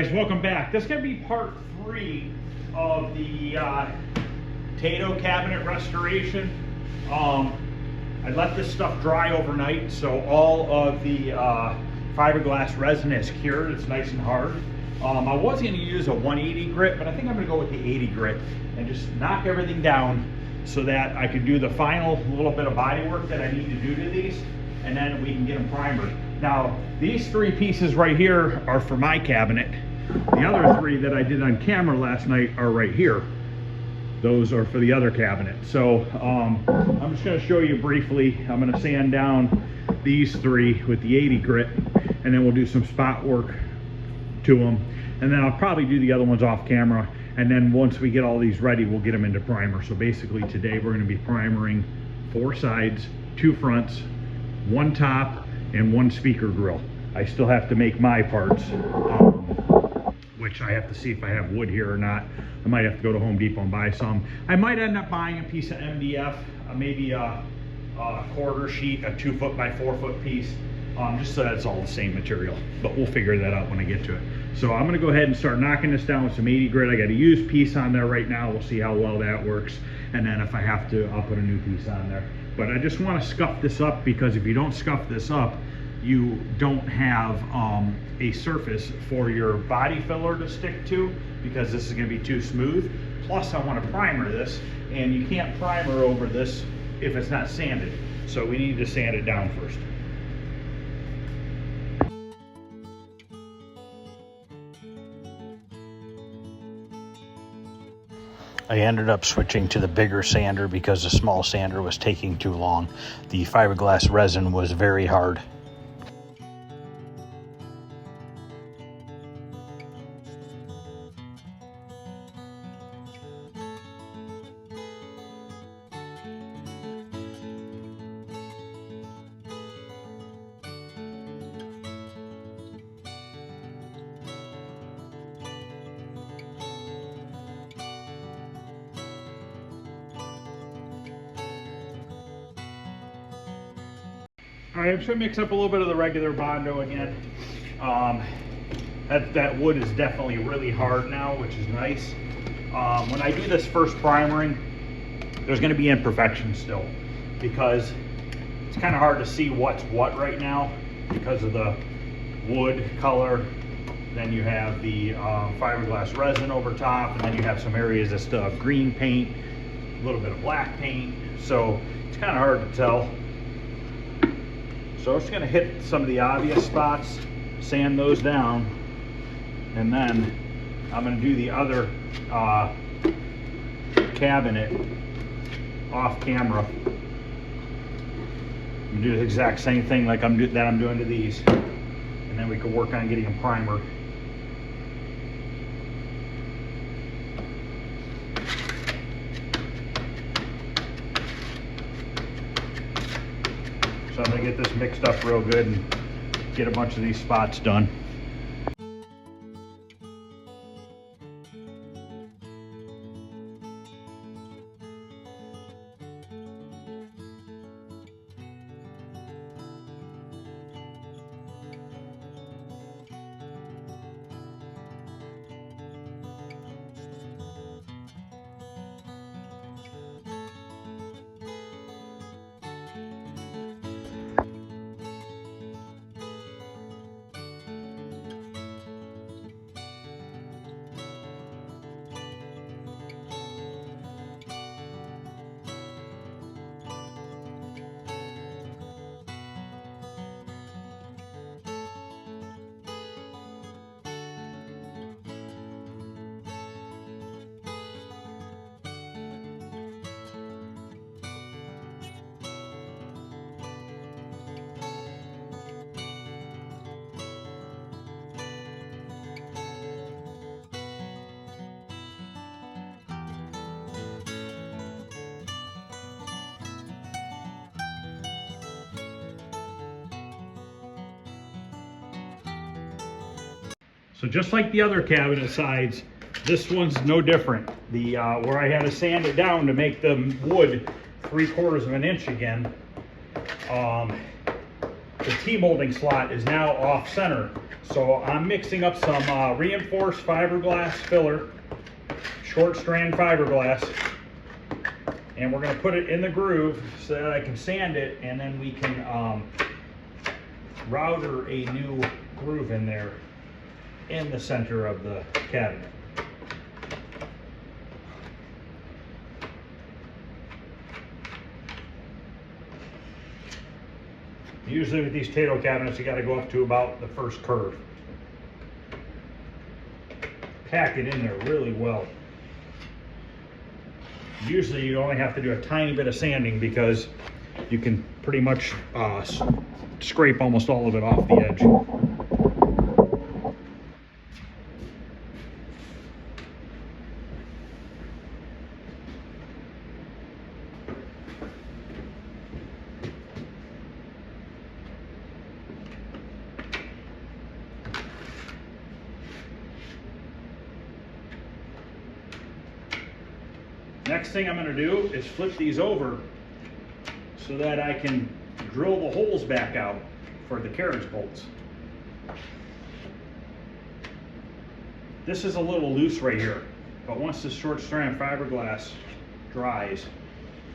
Guys, welcome back. This is going to be part 3 of the Taito cabinet restoration. I let this stuff dry overnight, so all of the fiberglass resin is cured. It's nice and hard. I was going to use a 180 grit, but I think I'm going to go with the 80 grit and just knock everything down so that I could do the final little bit of body work that I need to do to these, and then we can get them primered. Now, these 3 pieces right here are for my cabinet. The other 3 that I did on camera last night are right here. Those are for the other cabinet. So I'm just going to show you briefly. I'm going to sand down these 3 with the 80 grit, and then we'll do some spot work to them. And then I'll probably do the other ones off camera. And then once we get all these ready, we'll get them into primer. So basically today we're going to be primering 4 sides, 2 fronts, 1 top, and 1 speaker grill. I still have to make my parts, which I have to see if I have wood here or not. I might have to go to Home Depot and buy some. I might end up buying a piece of MDF, maybe a quarter sheet, a 2 foot by 4 foot piece, just so that it's all the same material. But we'll figure that out when I get to it. So I'm gonna go ahead and start knocking this down with some 80 grit. I got a used piece on there right now. We'll see how well that works. And then if I have to, I'll put a new piece on there. But I just want to scuff this up, because if you don't scuff this up, you don't have a surface for your body filler to stick to, because this is going to be too smooth. Plus I want to primer this, and you can't primer over this if it's not sanded. So we need to sand it down first. I ended up switching to the bigger sander because the small sander was taking too long. The fiberglass resin was very hard. All right, I'm just gonna mix up a little bit of the regular Bondo again. That wood is definitely really hard now, which is nice. When I do this first primering, there's gonna be imperfections still, because it's kind of hard to see what's what right now because of the wood color. Then you have the fiberglass resin over top, and then you have some areas that still have green paint, a little bit of black paint. So it's kind of hard to tell. So I'm just going to hit some of the obvious spots, sand those down, and then I'm going to do the other cabinet off camera. I'm going to do the exact same thing like I'm doing to these, and then we can work on getting them primered. So I'm going to get this mixed up real good and get a bunch of these spots done. So just like the other cabinet sides, this one's no different. The where I had to sand it down to make the wood 3/4 of an inch again, the T-molding slot is now off center. So I'm mixing up some reinforced fiberglass filler, short strand fiberglass, and we're going to put it in the groove so that I can sand it, and then we can router a new groove in there in the center of the cabinet. Usually with these Taito cabinets, you got to go up to about the first curve. Pack it in there really well. Usually you only have to do a tiny bit of sanding because you can pretty much scrape almost all of it off the edge. Next thing I'm going to do is flip these over so that I can drill the holes back out for the carriage bolts. This is a little loose right here, but once this short strand fiberglass dries,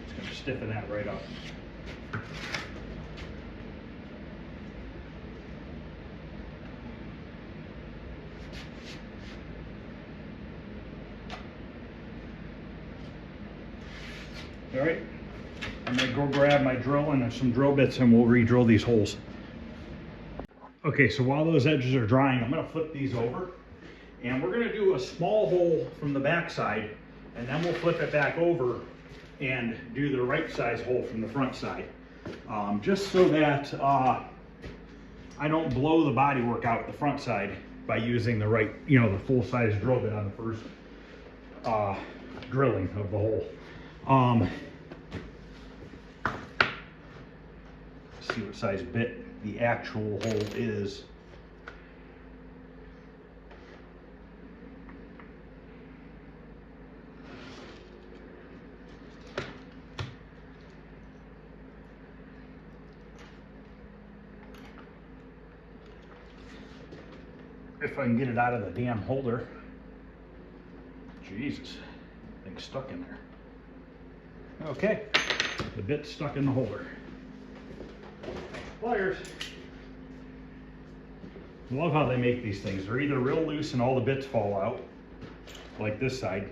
it's going to stiffen that right up. All right, I'm gonna go grab my drill and some drill bits and we'll re-drill these holes. Okay, so while those edges are drying, I'm gonna flip these over and we're gonna do a small hole from the back side, and then we'll flip it back over and do the right size hole from the front side. Just so that I don't blow the bodywork out the front side by using the right, the full size drill bit on the first drilling of the hole. See what size bit the actual hole is. If I can get it out of the damn holder. Jesus, thing's stuck in there. Okay, the bit's stuck in the holder. Pliers. I love how they make these things. They're either real loose and all the bits fall out, like this side,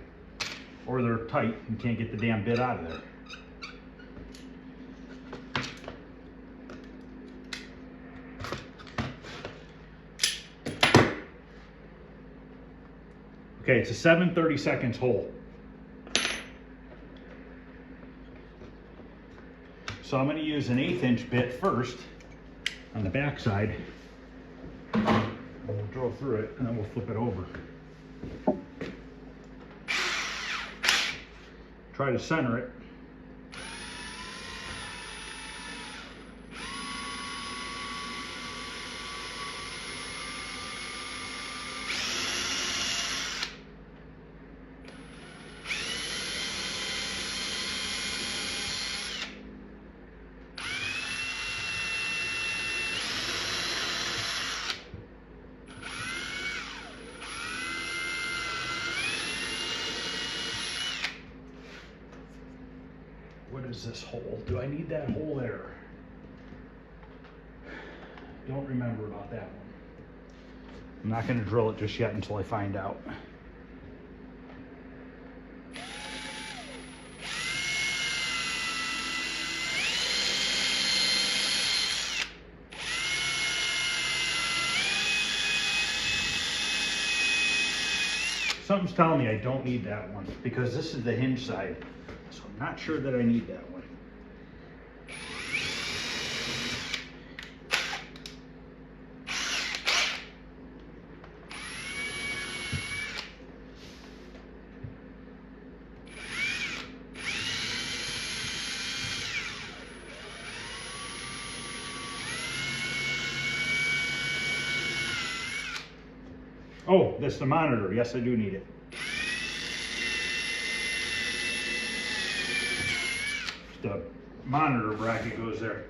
or they're tight and can't get the damn bit out of there. Okay, it's a 7/32 hole. So I'm going to use an 1/8 inch bit first on the back side. We'll drill through it and then we'll flip it over. Try to center it. What is this hole? Do I need that hole there? Don't remember about that one. I'm not going to drill it just yet until I find out. Something's telling me I don't need that one because this is the hinge side. So I'm not sure that I need that one. Oh, that's the monitor. Yes, I do need it. The monitor bracket goes there.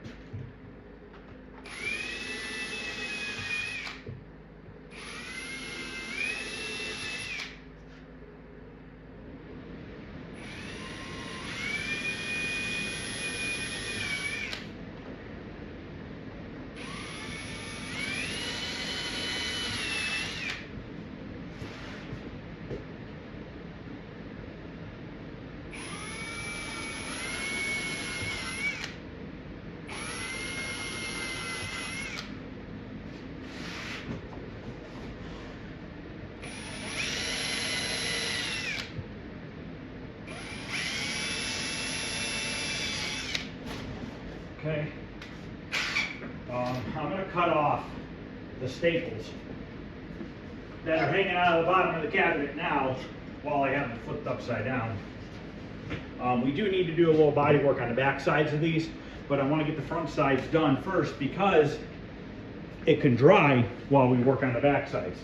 I'm going to cut off the staples that are hanging out of the bottom of the cabinet now while I have it flipped upside down. We do need to do a little body work on the back sides of these, but I want to get the front sides done first because it can dry while we work on the back sides.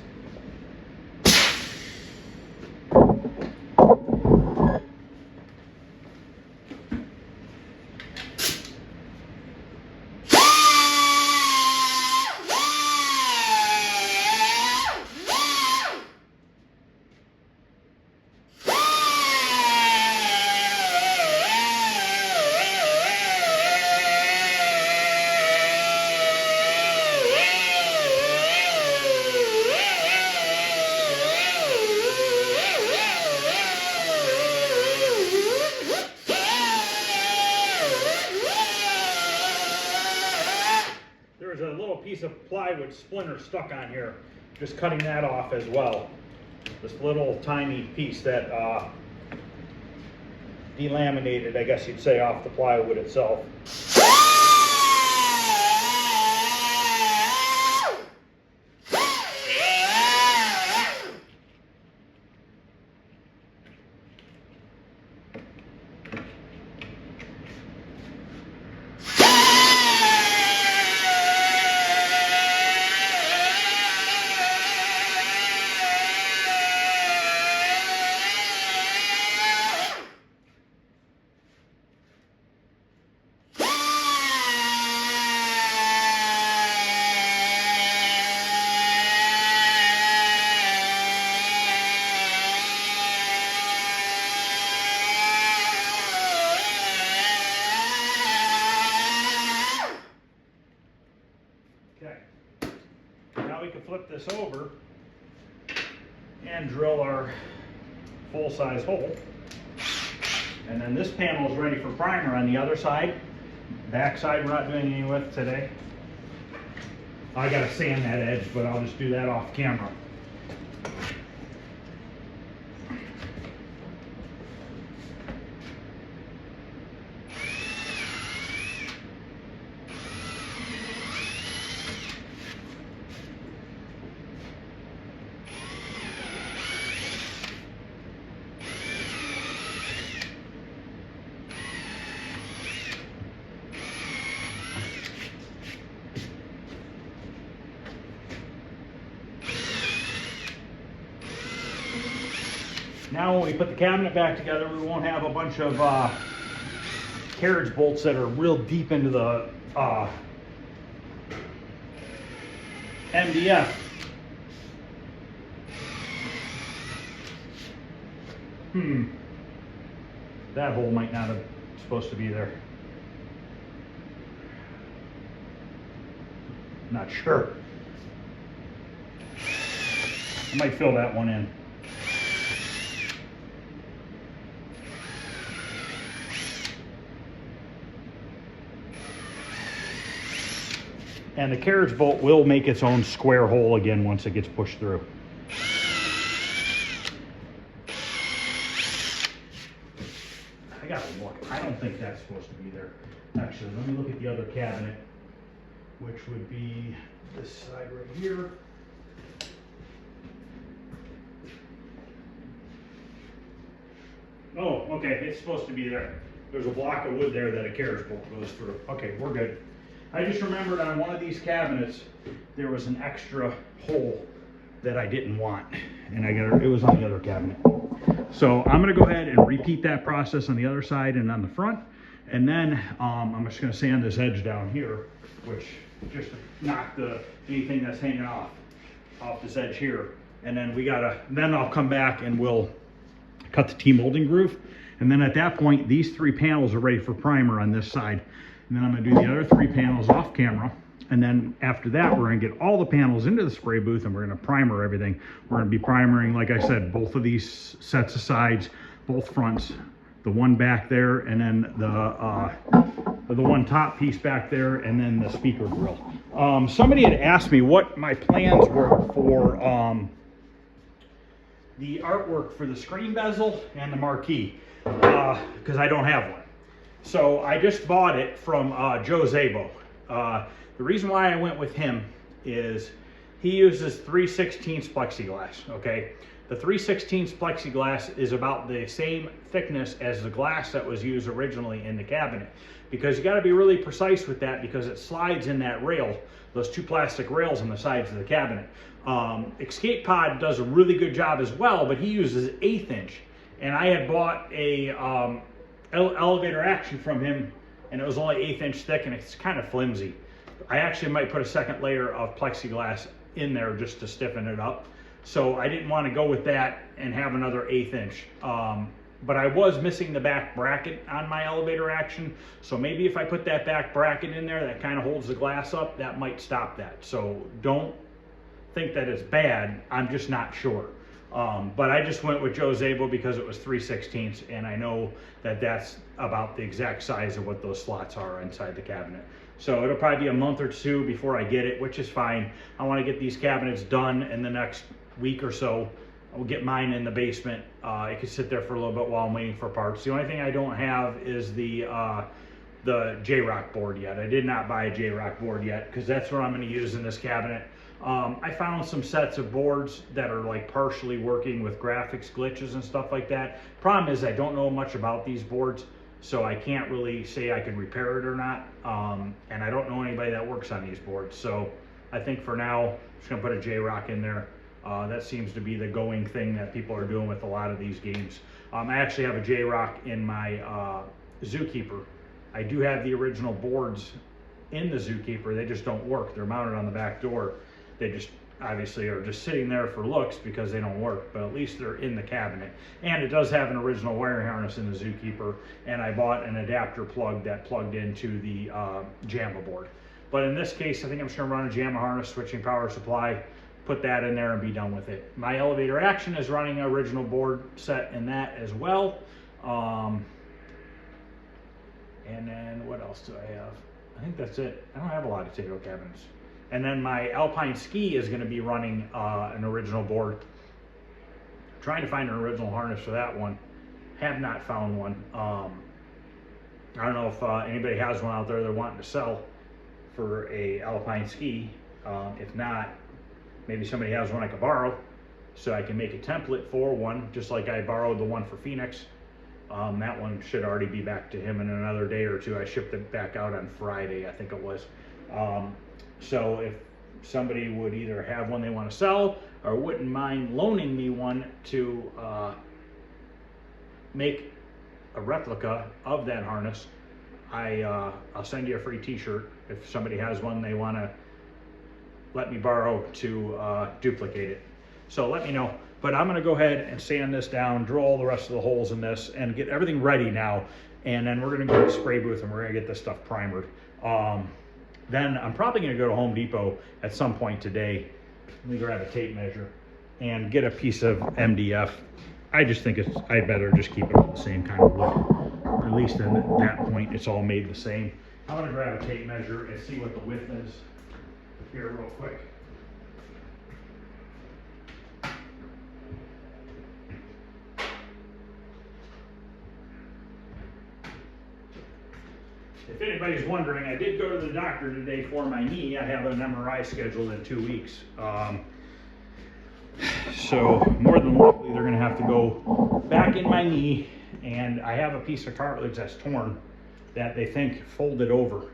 There's a little piece of plywood splinter stuck on here. Just cutting that off as well. This little tiny piece that delaminated, I guess you'd say, off the plywood itself. We can flip this over and drill our full-size hole. And then this panel is ready for primer on the other side. Back side we're not doing any with today. I gotta sand that edge, but I'll just do that off camera. Now when we put the cabinet back together, we won't have a bunch of carriage bolts that are real deep into the MDF. That hole might not have supposed to be there. Not sure. I might fill that one in. And the carriage bolt will make its own square hole again once it gets pushed through. I gotta look. I don't think that's supposed to be there. Actually, let me look at the other cabinet, which would be this side right here. Oh, okay, it's supposed to be there. There's a block of wood there that a carriage bolt goes through. Okay, we're good. I just remembered on one of these cabinets, there was an extra hole that I didn't want, and it was on the other cabinet. So I'm gonna go ahead and repeat that process on the other side and on the front, and then I'm just gonna sand this edge down here, which just to knock anything that's hanging off this edge here. And then then I'll come back and we'll cut the T-molding groove. And then at that point, these 3 panels are ready for primer on this side. And then I'm gonna do the other 3 panels off camera. And then after that, we're gonna get all the panels into the spray booth and we're gonna primer everything. We're gonna be primering, like I said, both of these sets of sides, both fronts, the one back there, and then the one top piece back there, and then the speaker grill. Somebody had asked me what my plans were for the artwork for the screen bezel and the marquee, because I don't have one. So I just bought it from Joe Zabo. The reason why I went with him is he uses 3/16 plexiglass, okay? The 3/16 plexiglass is about the same thickness as the glass that was used originally in the cabinet, because you got to be really precise with that because it slides in that rail, those two plastic rails on the sides of the cabinet. Escape Pod does a really good job as well, but he uses 1/8 inch, and I had bought a elevator action from him, and it was only 1/8 inch thick, and it's kind of flimsy. I actually might put a second layer of plexiglass in there just to stiffen it up. So I didn't want to go with that and have another 1/8 inch. But I was missing the back bracket on my elevator action. So maybe if I put that back bracket in there that kind of holds the glass up, that might stop that. So don't think that it's bad. I'm just not sure. But I just went with Joe Zabel because it was 3/16, and I know that that's about the exact size of what those slots are inside the cabinet. So it'll probably be a month or two before I get it, which is fine. I want to get these cabinets done in the next week or so. I'll get mine in the basement. It could sit there for a little bit while I'm waiting for parts. The only thing I don't have is the J-Rock board yet. I did not buy a J-Rock board yet because that's what I'm going to use in this cabinet. I found some sets of boards that are like partially working with graphics glitches and stuff like that. Problem is I don't know much about these boards, so I can't really say I can repair it or not. And I don't know anybody that works on these boards. So I think for now, I'm just gonna put a J-Rock in there. That seems to be the going thing that people are doing with a lot of these games. I actually have a J-Rock in my Zookeeper. I do have the original boards in the Zookeeper. They just don't work. They're mounted on the back door. They just obviously are just sitting there for looks because they don't work, but at least they're in the cabinet. And it does have an original wiring harness in the Zookeeper, and I bought an adapter plug that plugged into the JAMA board. But in this case, I think I'm just gonna run a JAMA harness, switching power supply, put that in there and be done with it. My elevator action is running an original board set in that as well. And then what else do I have? I think that's it. I don't have a lot of Taito cabinets. And then my Alpine Ski is going to be running an original board. I'm trying to find an original harness for that one. Have not found one. I don't know if anybody has one out there they're wanting to sell for a Alpine Ski. If not, maybe somebody has one I could borrow so I can make a template for one, just like I borrowed the one for Phoenix. That one should already be back to him in another day or two. I shipped it back out on Friday, I think it was. So if somebody would either have one they want to sell or wouldn't mind loaning me one to make a replica of that harness, I'll send you a free t-shirt if somebody has one they want to let me borrow to duplicate it. So let me know. But I'm going to go ahead and sand this down, drill all the rest of the holes in this, and get everything ready now. And then we're going to go to the spray booth and we're going to get this stuff primered. Then I'm probably going to go to Home Depot at some point today. Let me grab a tape measure and get a piece of MDF. I just think I'd better just keep it all the same kind of look. Or at least at that point, it's all made the same. I'm going to grab a tape measure and see what the width is here real quick. If anybody's wondering, I did go to the doctor today for my knee. I have an MRI scheduled in 2 weeks. So more than likely they're gonna have to go back in my knee, and I have a piece of cartilage that's torn that they think folded over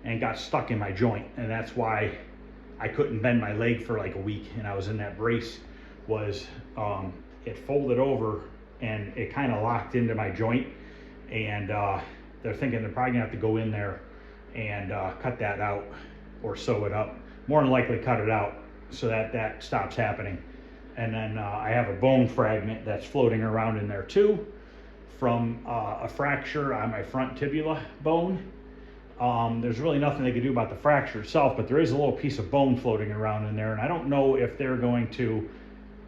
and got stuck in my joint, and that's why I couldn't bend my leg for like a week, and I was in that brace. Was it folded over and it kind of locked into my joint, and they're thinking they're probably gonna have to go in there and cut that out or sew it up. More than likely cut it out so that that stops happening. And then I have a bone fragment that's floating around in there too from a fracture on my front tibia bone. There's really nothing they can do about the fracture itself, but there is a little piece of bone floating around in there, and I don't know if they're going to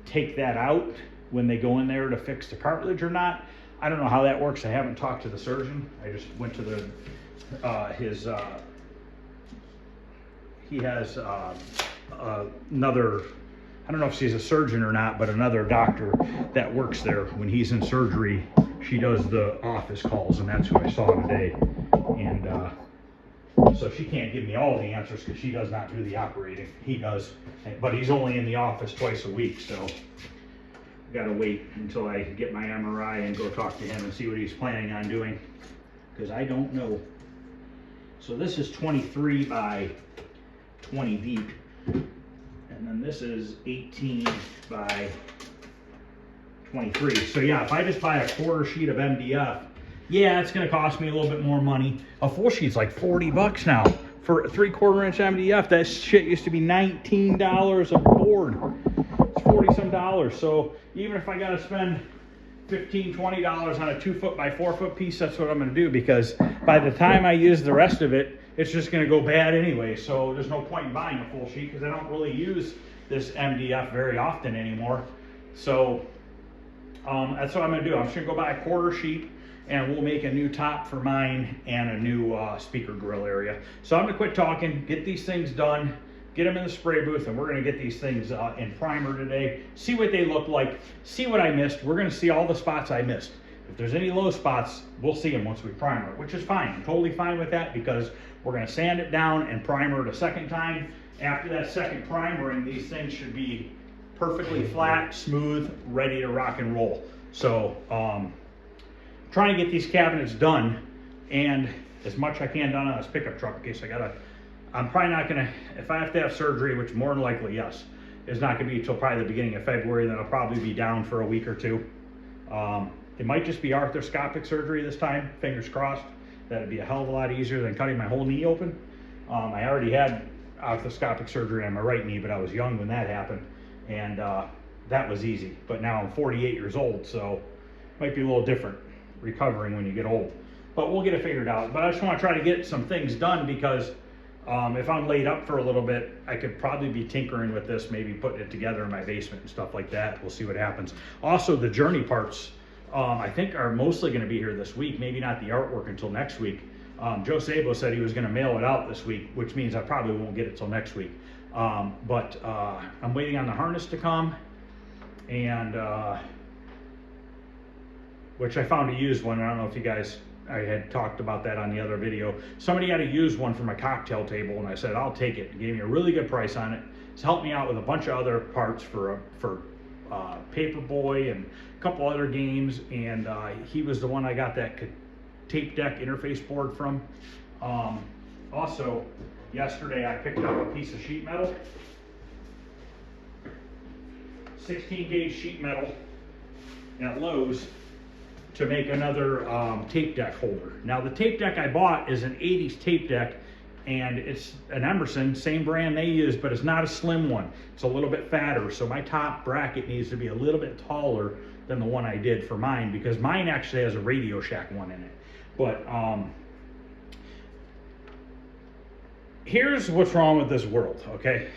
take that out when they go in there to fix the cartilage or not. I don't know how that works. I haven't talked to the surgeon. I just went to the he has another, I don't know if she's a surgeon or not, but another doctor that works there. When he's in surgery, she does the office calls, and that's who I saw today. And So she can't give me all the answers because she does not do the operating. He does, but he's only in the office twice a week, so gotta wait until I get my MRI and go talk to him and see what he's planning on doing, because I don't know. So this is 23 by 20 deep, and then this is 18 by 23. So yeah, if I just buy a quarter sheet of MDF, yeah, it's gonna cost me a little bit more money. A full sheet's like 40 bucks now. For a 3/4 inch MDF, that shit used to be $19 a board. It's 40 some dollars. So even if I gotta spend $15, $20 on a 2 foot by 4 foot piece, that's what I'm gonna do, because by the time I use the rest of it, it's just gonna go bad anyway. So there's no point in buying a full sheet because I don't really use this MDF very often anymore. So that's what I'm gonna do. I'm just gonna go buy a quarter sheet, and we'll make a new top for mine and a new speaker grill area. So I'm gonna quit talking, get these things done, get them in the spray booth, and we're gonna get these things in primer today, see what they look like, see what I missed. We're gonna see all the spots I missed. If there's any low spots, we'll see them once we primer it, which is fine. I'm totally fine with that, because we're gonna sand it down and primer it a second time. After that second primering, these things should be perfectly flat, smooth, ready to rock and roll. So trying to get these cabinets done, and as much I can done on this pickup truck, in case I'm probably not gonna, if I have to have surgery, which more than likely, yes, is not gonna be until probably the beginning of February, then I'll probably be down for a week or two. It might just be arthroscopic surgery this time, fingers crossed. That'd be a hell of a lot easier than cutting my whole knee open. I already had arthroscopic surgery on my right knee, but I was young when that happened, and that was easy. But now I'm 48 years old, so it might be a little different recovering when you get old, but we'll get it figured out. But I just want to try to get some things done, because if I'm laid up for a little bit, I could probably be tinkering with this, maybe putting it together in my basement and stuff like that. We'll see what happens. Also, the Journey parts I think are mostly going to be here this week, maybe not the artwork until next week. Joe Sabo said he was going to mail it out this week, which means I probably won't get it till next week. But I'm waiting on the harness to come, and which I found a used one. I don't know if you guys, I had talked about that on the other video. Somebody had a used one for my cocktail table, and I said, I'll take it. He gave me a really good price on it. It's helped me out with a bunch of other parts for Paperboy and a couple other games, and he was the one I got that tape deck interface board from. Also, yesterday I picked up a piece of sheet metal, 16 gauge sheet metal at Lowe's, to make another tape deck holder. Now the tape deck I bought is an 80s tape deck, and it's an Emerson, same brand they use, but it's not a slim one. It's a little bit fatter, so my top bracket needs to be a little bit taller than the one I did for mine, because mine actually has a Radio Shack one in it. But here's what's wrong with this world, okay?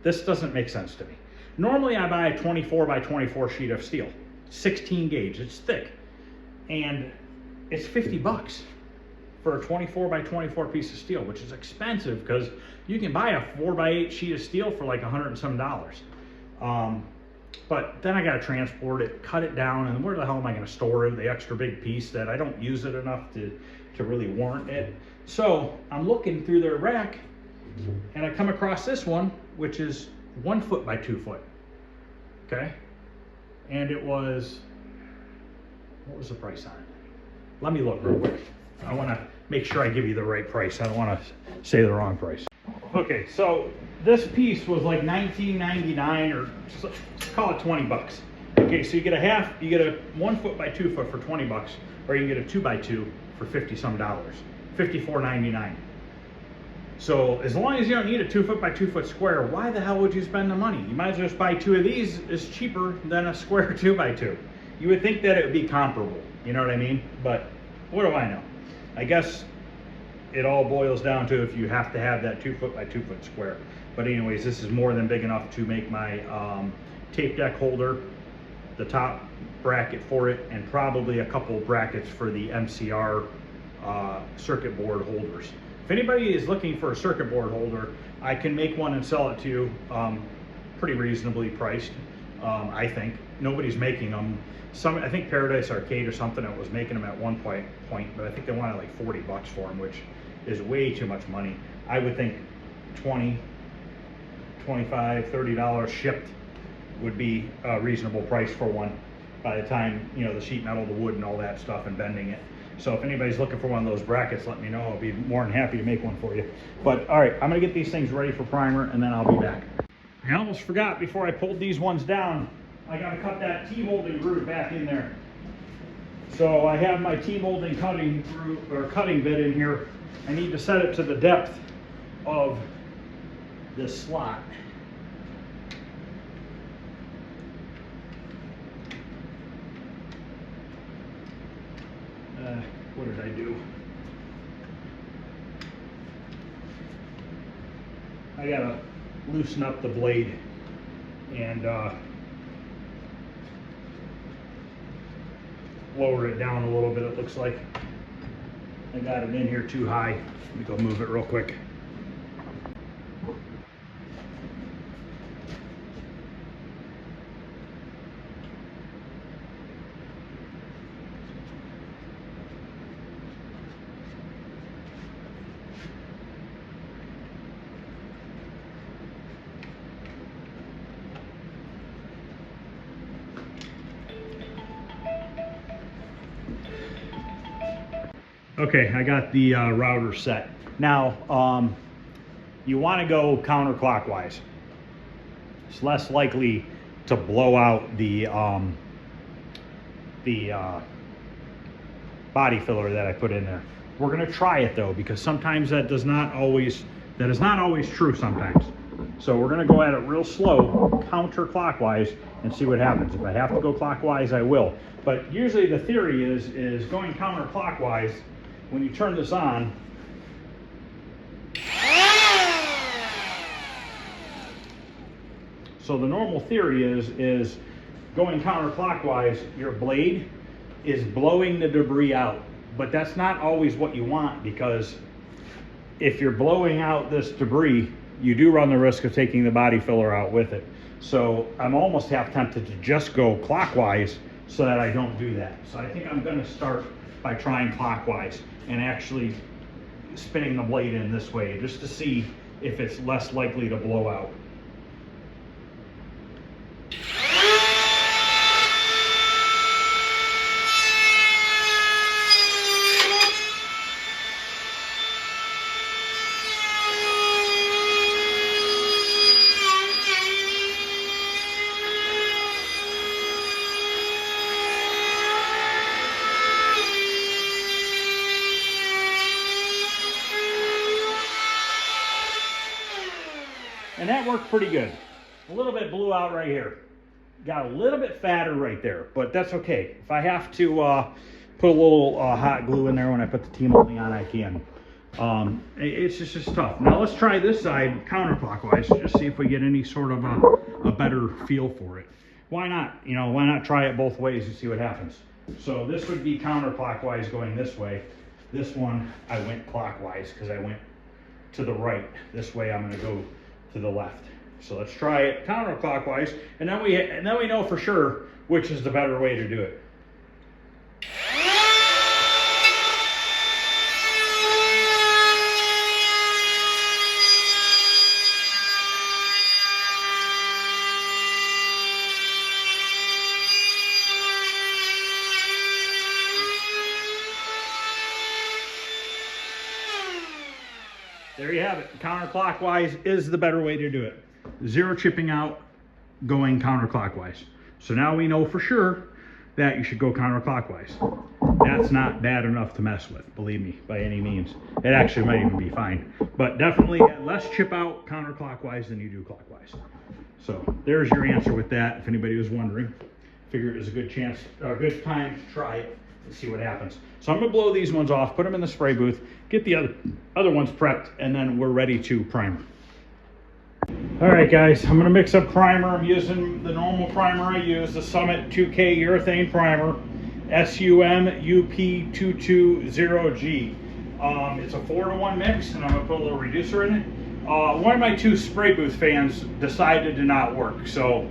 This doesn't make sense to me. Normally I buy a 24 by 24 sheet of steel, 16 gauge, it's thick, and it's 50 bucks for a 24 by 24 piece of steel, which is expensive, because you can buy a 4 by 8 sheet of steel for like $100 and some. But then I got to transport it, cut it down, and where the hell am I going to store it, the extra big piece that I don't use it enough to really warrant it. So I'm looking through their rack, and I come across this one, which is 1 foot by 2 foot, okay? And it was, what was the price on it? Let me look real quick. I want to make sure I give you the right price. I don't want to say the wrong price. Okay, so this piece was like $19.99, or call it 20 bucks. Okay, so you get you get a 1 foot by 2 foot for 20 bucks, or you can get a 2 by 2 for $50 some, $54.99. So as long as you don't need a 2 foot by 2 foot square, why the hell would you spend the money? You might as well just buy 2 of these. It's cheaper than a square 2 by 2. You would think that it would be comparable, you know what I mean? But what do I know? I guess it all boils down to if you have to have that 2 foot by 2 foot square. But anyways, this is more than big enough to make my tape deck holder, the top bracket for it, and probably a couple brackets for the MCR circuit board holders. If anybody is looking for a circuit board holder, I can make one and sell it to you pretty reasonably priced. I think nobody's making them. I think Paradise Arcade or something that was making them at one point, but I think they wanted like 40 bucks for them, which is way too much money. I would think $20, $25, $30 shipped would be a reasonable price for one by the time, you know, the sheet metal, the wood and all that stuff and bending it. So if anybody's looking for one of those brackets, let me know. I'll be more than happy to make one for you. But all right, I'm gonna get these things ready for primer and then I'll be back. I almost forgot before I pulled these ones down, I gotta cut that T-molding groove back in there. So I have my T-molding cutting groove, or cutting bit in here. I need to set it to the depth of this slot. What did I do? I gotta loosen up the blade and lower it down a little bit. It looks like I got it in here too high. Let me go move it real quick. Okay, I got the router set. Now, you want to go counterclockwise. It's less likely to blow out the body filler that I put in there. We're going to try it though, because sometimes that is not always true sometimes. So we're going to go at it real slow, counterclockwise, and see what happens. If I have to go clockwise, I will. But usually the theory is going counterclockwise. When you turn this on, so the normal theory is going counterclockwise, your blade is blowing the debris out. But that's not always what you want, because if you're blowing out this debris, you do run the risk of taking the body filler out with it. So I'm almost half tempted to just go clockwise so that I don't do that. So I think I'm going to start by trying clockwise and actually spinning the blade in this way just to see if it's less likely to blow out. And that worked pretty good. A little bit blew out right here. Got a little bit fatter right there, but that's okay. If I have to put a little hot glue in there when I put the T-molding on, I can. It's just tough. Now let's try this side counterclockwise, just see if we get any sort of a better feel for it. Why not? You know, why not try it both ways and see what happens? So this would be counterclockwise going this way. This one, I went clockwise because I went to the right. This way I'm gonna go to the left. So let's try it counterclockwise, and then we know for sure which is the better way to do it. There you have it. Counterclockwise is the better way to do it. Zero chipping out, going counterclockwise. So now we know for sure that you should go counterclockwise. That's not bad enough to mess with, believe me, by any means. It actually might even be fine. But definitely less chip out counterclockwise than you do clockwise. So there's your answer with that, if anybody was wondering. Figure it was a good time to try it and see what happens. So I'm gonna blow these ones off, put them in the spray booth, get the other ones prepped, and then we're ready to primer. All right, guys, I'm gonna mix up primer. I'm using the normal primer I use, the Summit 2K urethane primer, SUM UP220G. It's a 4-to-1 mix, and I'm gonna put a little reducer in it. One of my two spray booth fans decided to not work, so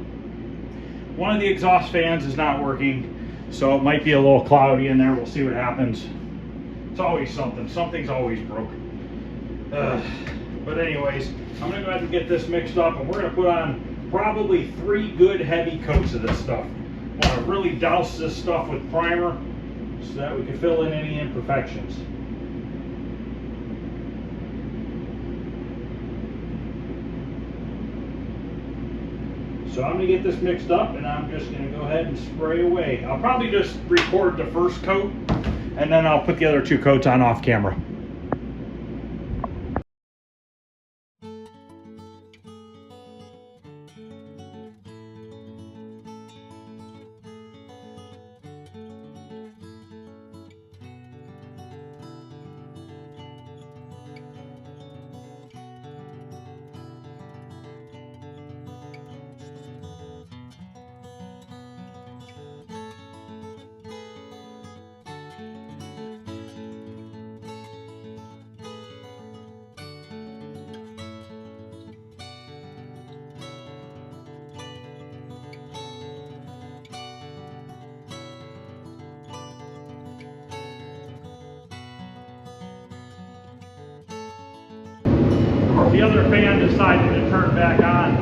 one of the exhaust fans is not working. So it might be a little cloudy in there. We'll see what happens. It's always something. Something's always broken. But anyways, I'm gonna go ahead and get this mixed up, and we're gonna put on probably 3 good heavy coats of this stuff. I want to really douse this stuff with primer so that we can fill in any imperfections. So I'm going to get this mixed up, and I'm just going to go ahead and spray away. I'll probably just record the first coat, and then I'll put the other 2 coats on off camera. The other fan decided to turn back on.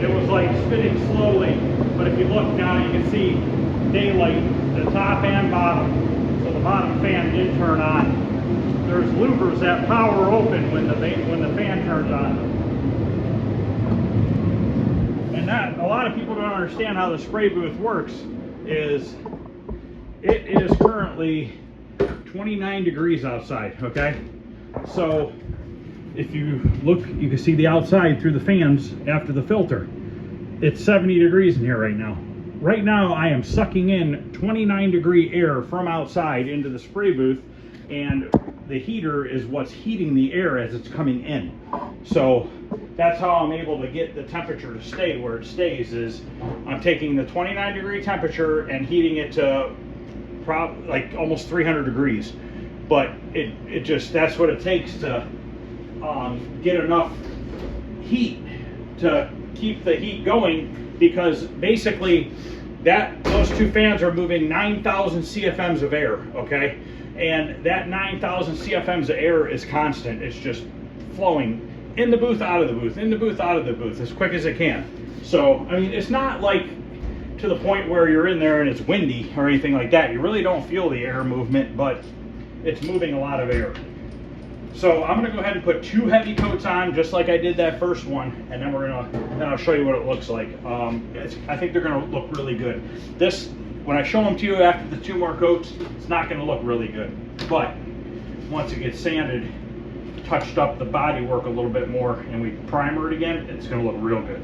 It was like spinning slowly, but if you look now, you can see daylight, the top and bottom. So the bottom fan did turn on. There's louvers that power open when the fan turns on. And that, a lot of people don't understand how the spray booth works. It is currently 29 degrees outside, okay? So if you look, you can see the outside through the fans after the filter. It's 70 degrees in here right now. Right now I am sucking in 29 degree air from outside into the spray booth, and the heater is what's heating the air as it's coming in. So that's how I'm able to get the temperature to stay where it stays, is I'm taking the 29 degree temperature and heating it to like almost 300 degrees. But it just, that's what it takes to get enough heat to keep the heat going, because basically those 2 fans are moving 9,000 CFMs of air, okay? And that 9,000 CFMs of air is constant. It's just flowing in the booth, out of the booth, in the booth, out of the booth, as quick as it can. So, I mean, it's not like to the point where you're in there and it's windy or anything like that. You really don't feel the air movement, but it's moving a lot of air. So I'm gonna go ahead and put 2 heavy coats on, just like I did that first one, and then then I'll show you what it looks like. I think they're gonna look really good. This, when I show them to you after the 2 more coats, it's not gonna look really good. But once it gets sanded, touched up the body work a little bit more, and we primer it again, it's gonna look real good.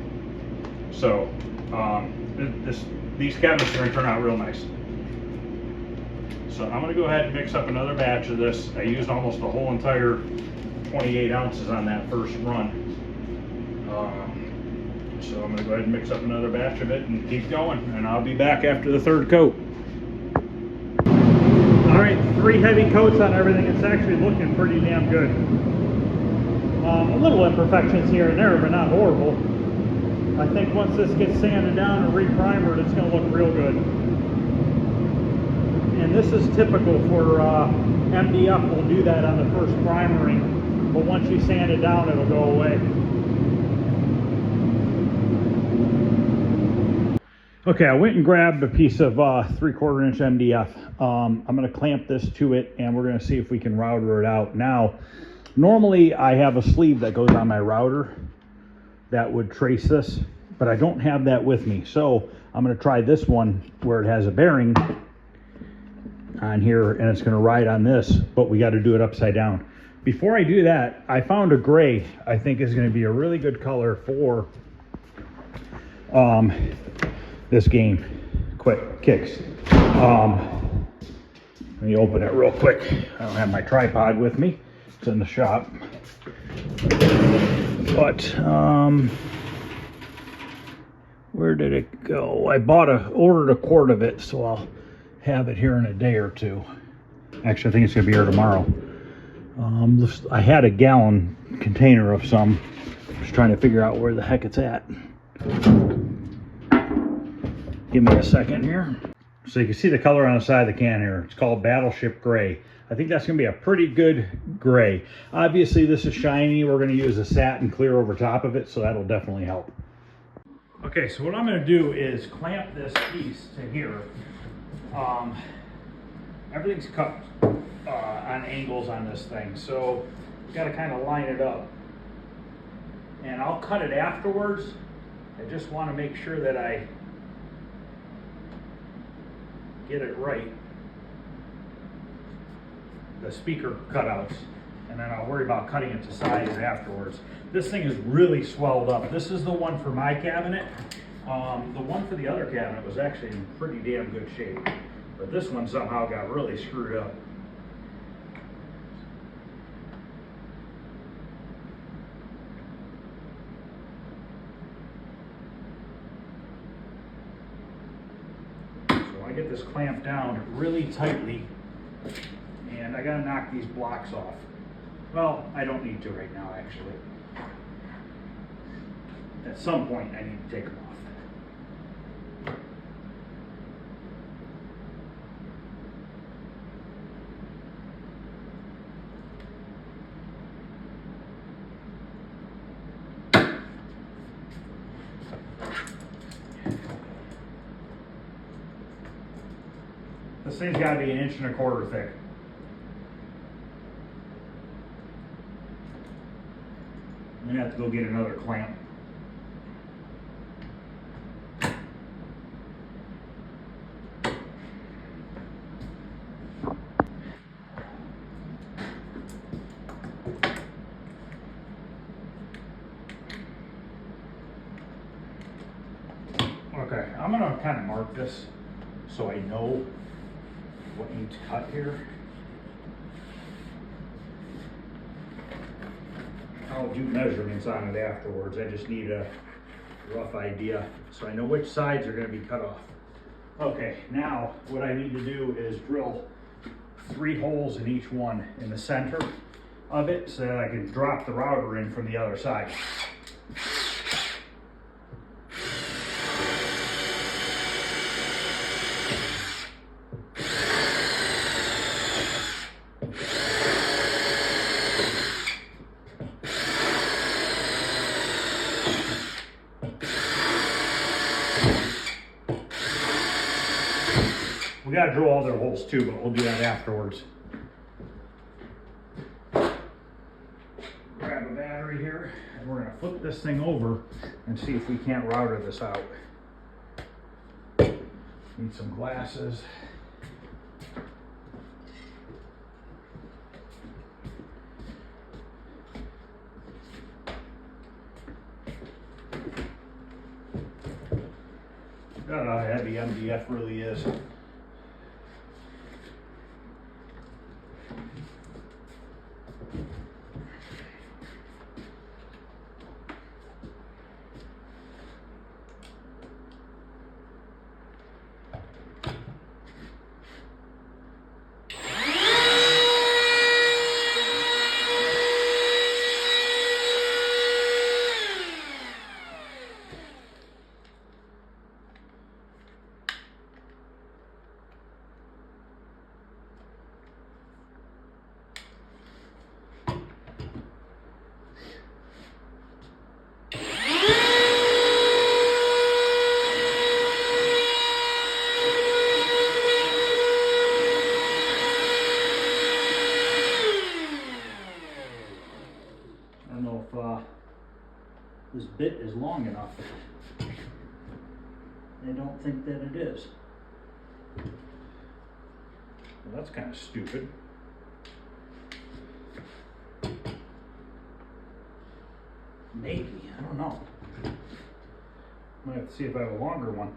So these cabinets are gonna turn out real nice. So I'm going to go ahead and mix up another batch of this. I used almost the whole entire 28 ounces on that first run. So I'm going to go ahead and mix up another batch of it and keep going, and I'll be back after the 3rd coat. All right, 3 heavy coats on everything. It's actually looking pretty damn good. A little imperfections here and there, but not horrible. I think once this gets sanded down and re-primered, it's going to look real good. And this is typical for MDF. Will do that on the first primering, but once you sand it down, it'll go away. Okay, I went and grabbed a piece of 3/4 inch MDF. I'm going to clamp this to it, and we're going to see if we can router it out. Now, normally I have a sleeve that goes on my router that would trace this, but I don't have that with me. So I'm going to try this one where it has a bearing on here, and it's going to ride on this, but we got to do it upside down. Before I do that, I found a gray I think is going to be a really good color for this game, quick kicks. Let me open it real quick. I don't have my tripod with me, it's in the shop, but where did it go? I ordered a quart of it, so I'll have it here in a day or 2. Actually, I think it's gonna be here tomorrow. I had a gallon container of some. Just trying to figure out where the heck it's at. Give me a second here. So you can see the color on the side of the can here. It's called Battleship Gray. I think that's gonna be a pretty good gray. Obviously this is shiny. We're gonna use a satin clear over top of it, so that'll definitely help. Okay, so what I'm gonna do is clamp this piece to here. Everything's cut on angles on this thing, so you gotta kind of line it up. And I'll cut it afterwards. I just want to make sure that I get it right. The speaker cutouts, and then I'll worry about cutting it to size afterwards. This thing is really swelled up. This is the one for my cabinet. The one for the other cabinet was actually in pretty damn good shape, but this one somehow got really screwed up. So I get this clamped down really tightly, and I gotta knock these blocks off. Well, I don't need to right now, actually. At some point, I need to take them off. This thing's got to be 1.25 inches thick. I'm gonna have to go get another clamp. Okay, I'm gonna kind of mark this so I know what needs cut here. I'll do measurements on it afterwards. I just need a rough idea so I know which sides are going to be cut off. Okay, now what I need to do is drill 3 holes in each one in the center of it so that I can drop the router in from the other side. We gotta drill all their holes too, but we'll do that afterwards. Grab a battery here, and we're gonna flip this thing over and see if we can't router this out. Need some glasses. God, how heavy MDF really is. This bit is long enough. I don't think that it is. Well, that's kind of stupid. Maybe, I don't know. Might have to see if I have a longer one.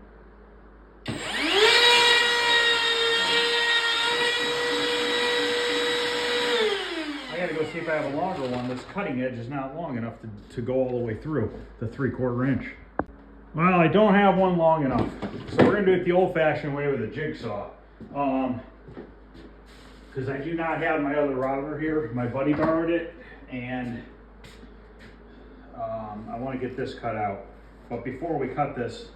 I gotta go see if I have a longer one. This cutting edge is not long enough to go all the way through the 3/4 inch. Well, I don't have one long enough. So we're gonna do it the old fashioned way with a jigsaw. Because I do not have my other router here. My buddy borrowed it, and I want to get this cut out. But before we cut this,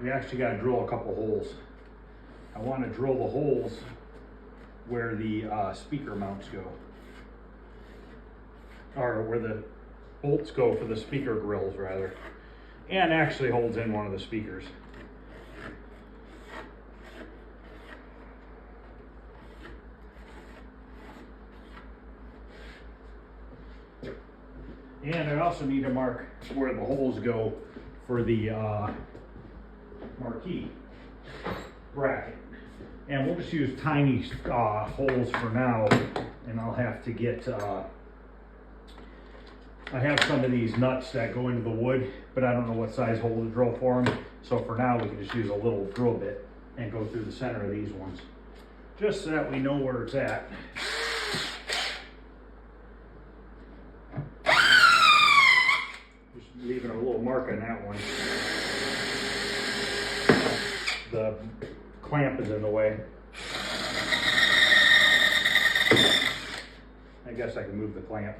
we actually got to drill a couple holes. I want to drill the holes where the speaker mounts go, or where the bolts go for the speaker grills rather, and actually holds in one of the speakers. And I also need to mark where the holes go for the marquee bracket. And we'll just use tiny holes for now, and I'll have to get, I have some of these nuts that go into the wood, but I don't know what size hole to drill for them. So for now, we can just use a little drill bit and go through the center of these ones, just so that we know where it's at. Just leaving a little mark on that one. The clamp is in the way. I guess I can move the clamp.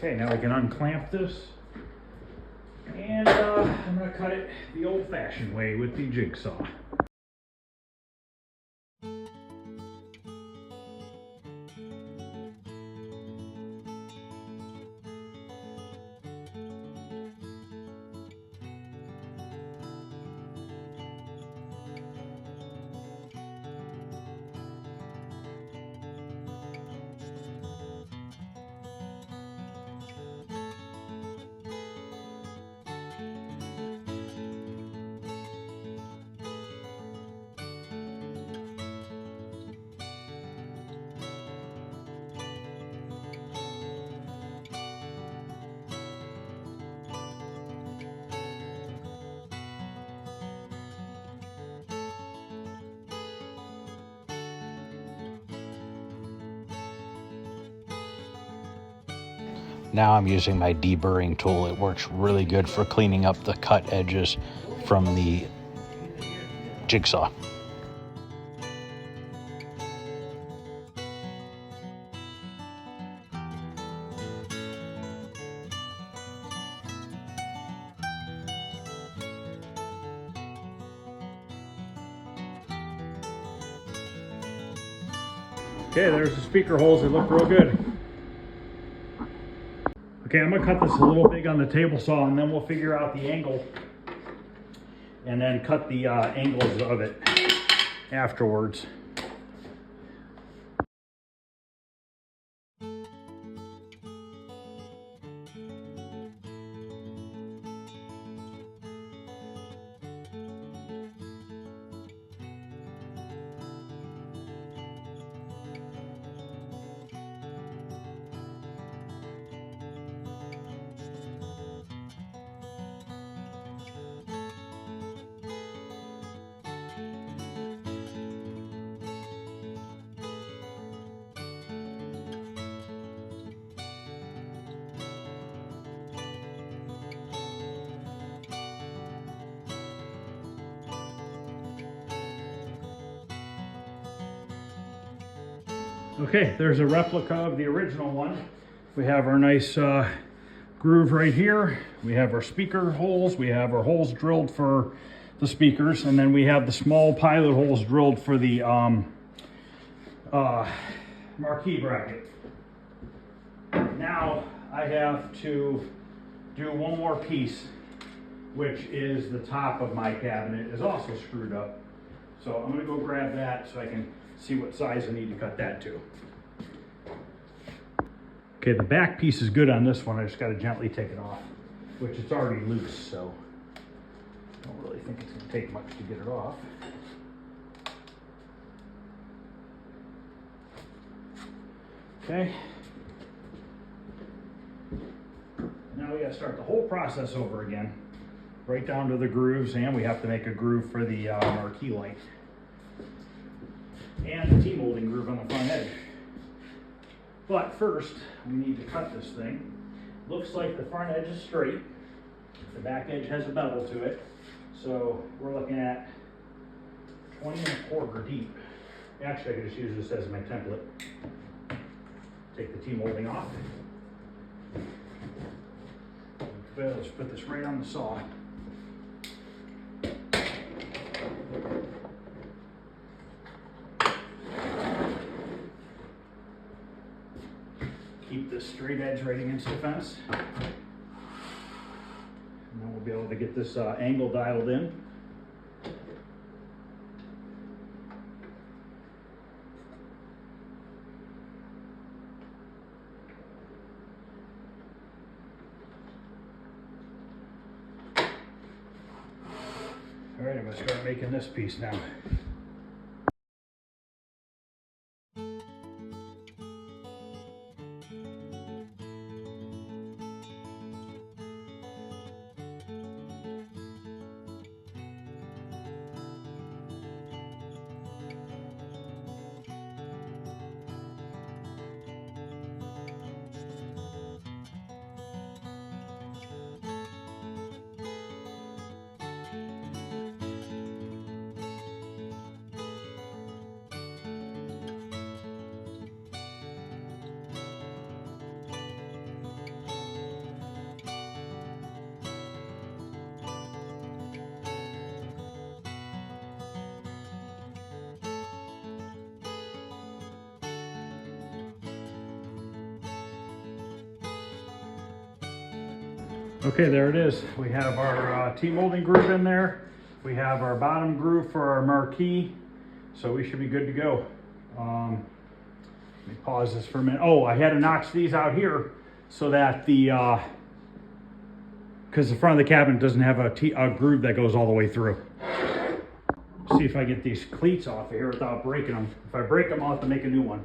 Okay, now we can unclamp this, and I'm going to cut it the old-fashioned way with the jigsaw. Now I'm using my deburring tool. It works really good for cleaning up the cut edges from the jigsaw. Okay, there's the speaker holes. They look real good. Okay, I'm gonna cut this a little big on the table saw, and then we'll figure out the angle and then cut the angles of it afterwards. Okay, there's a replica of the original one. We have our nice groove right here. We have our speaker holes. We have our holes drilled for the speakers, and then we have the small pilot holes drilled for the marquee bracket. Now I have to do one more piece, which is the top of my cabinet is also screwed up. So I'm gonna go grab that so I can see what size I need to cut that to. Okay, the back piece is good on this one. I just gotta gently take it off, which it's already loose, so I don't really think it's gonna take much to get it off. Okay. Now we gotta start the whole process over again. Right down to the grooves, and we have to make a groove for the marquee light. And the T-molding groove on the front edge. But first, we need to cut this thing. Looks like the front edge is straight. The back edge has a bevel to it. So we're looking at 20¼ deep. Actually, I could just use this as my template. Take the T-molding off. Let's put this right on the saw. Keep this straight edge right against the fence. And then we'll be able to get this angle dialed in. All right, I'm gonna start making this piece now. Okay, there it is. We have our T-molding groove in there. We have our bottom groove for our marquee. So we should be good to go. Let me pause this for a minute. Oh, I had to notch these out here so that because the front of the cabinet doesn't have a groove that goes all the way through. See if I get these cleats off of here without breaking them. If I break them, I'll have to make a new one.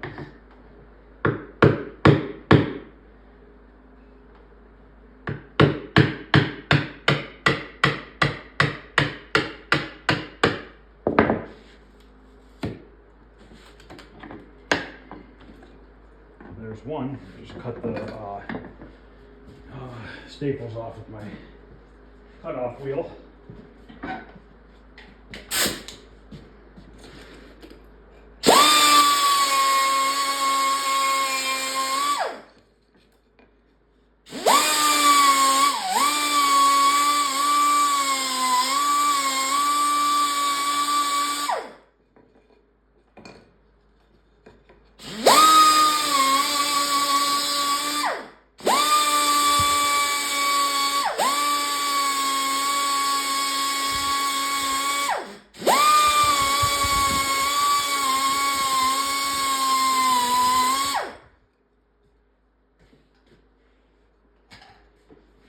There's one. Just cut the staples off with my cutoff wheel.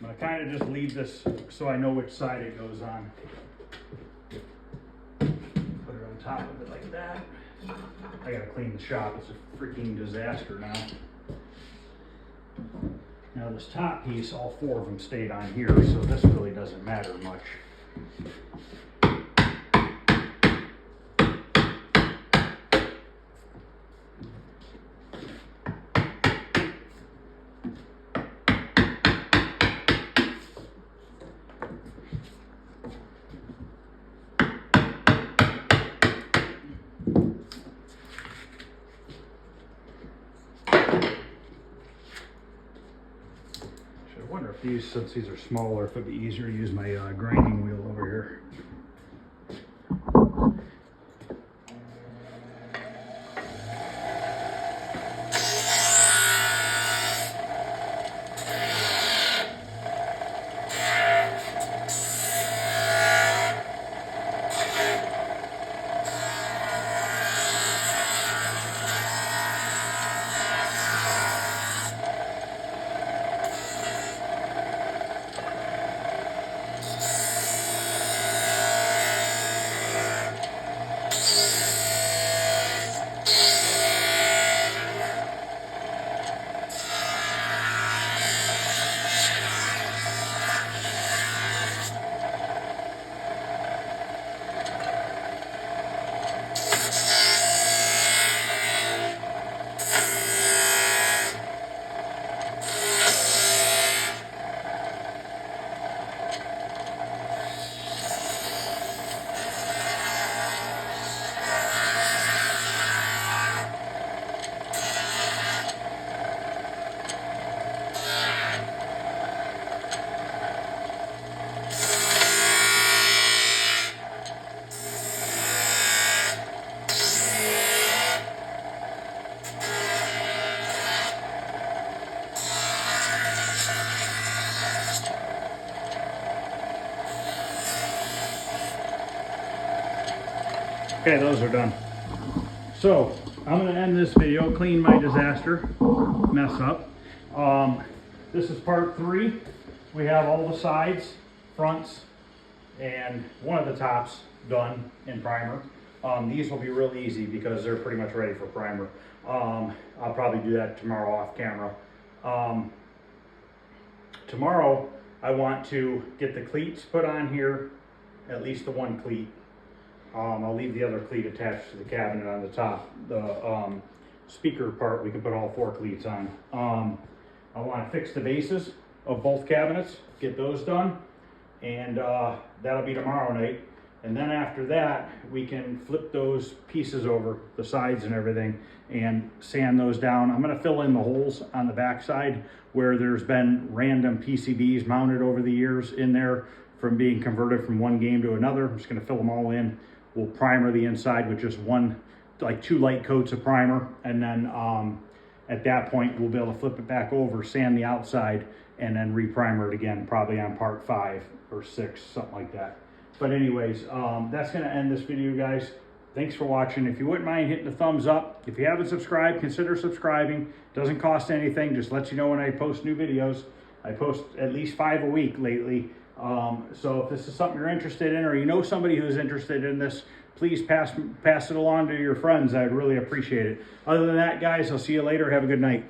I kind of just leave this so I know which side it goes on. Put it on top of it like that. I gotta clean the shop. It's a freaking disaster now. Now this top piece, all four of them stayed on here, so this really doesn't matter much. I wonder if these, since these are smaller, if it'd be easier to use my grinding wheel over here. Okay, those are done. So I'm gonna end this video, clean my disaster mess up. This is part 3. We have all the sides, fronts, and one of the tops done in primer. These will be real easy because they're pretty much ready for primer. I'll probably do that tomorrow off camera. Tomorrow I want to get the cleats put on here, at least the one cleat. I'll leave the other cleat attached to the cabinet on the top. The speaker part, we can put all 4 cleats on. I want to fix the bases of both cabinets, get those done, and that'll be tomorrow night. And then after that, we can flip those pieces over, the sides and everything, and sand those down. I'm gonna fill in the holes on the backside where there's been random PCBs mounted over the years in there from being converted from one game to another. I'm just gonna fill them all in. We'll primer the inside with just one, like 2 light coats of primer, and then at that point, we'll be able to flip it back over, sand the outside, and then re-primer it again, probably on part 5 or 6, something like that. But anyways, that's gonna end this video, guys. Thanks for watching. If you wouldn't mind hitting the thumbs up. If you haven't subscribed, consider subscribing. Doesn't cost anything, just lets you know when I post new videos. I post at least 5 a week lately. So if this is something you're interested in, or you know somebody who's interested in this, please pass it along to your friends. I'd really appreciate it. Other than that, guys, I'll see you later. Have a good night.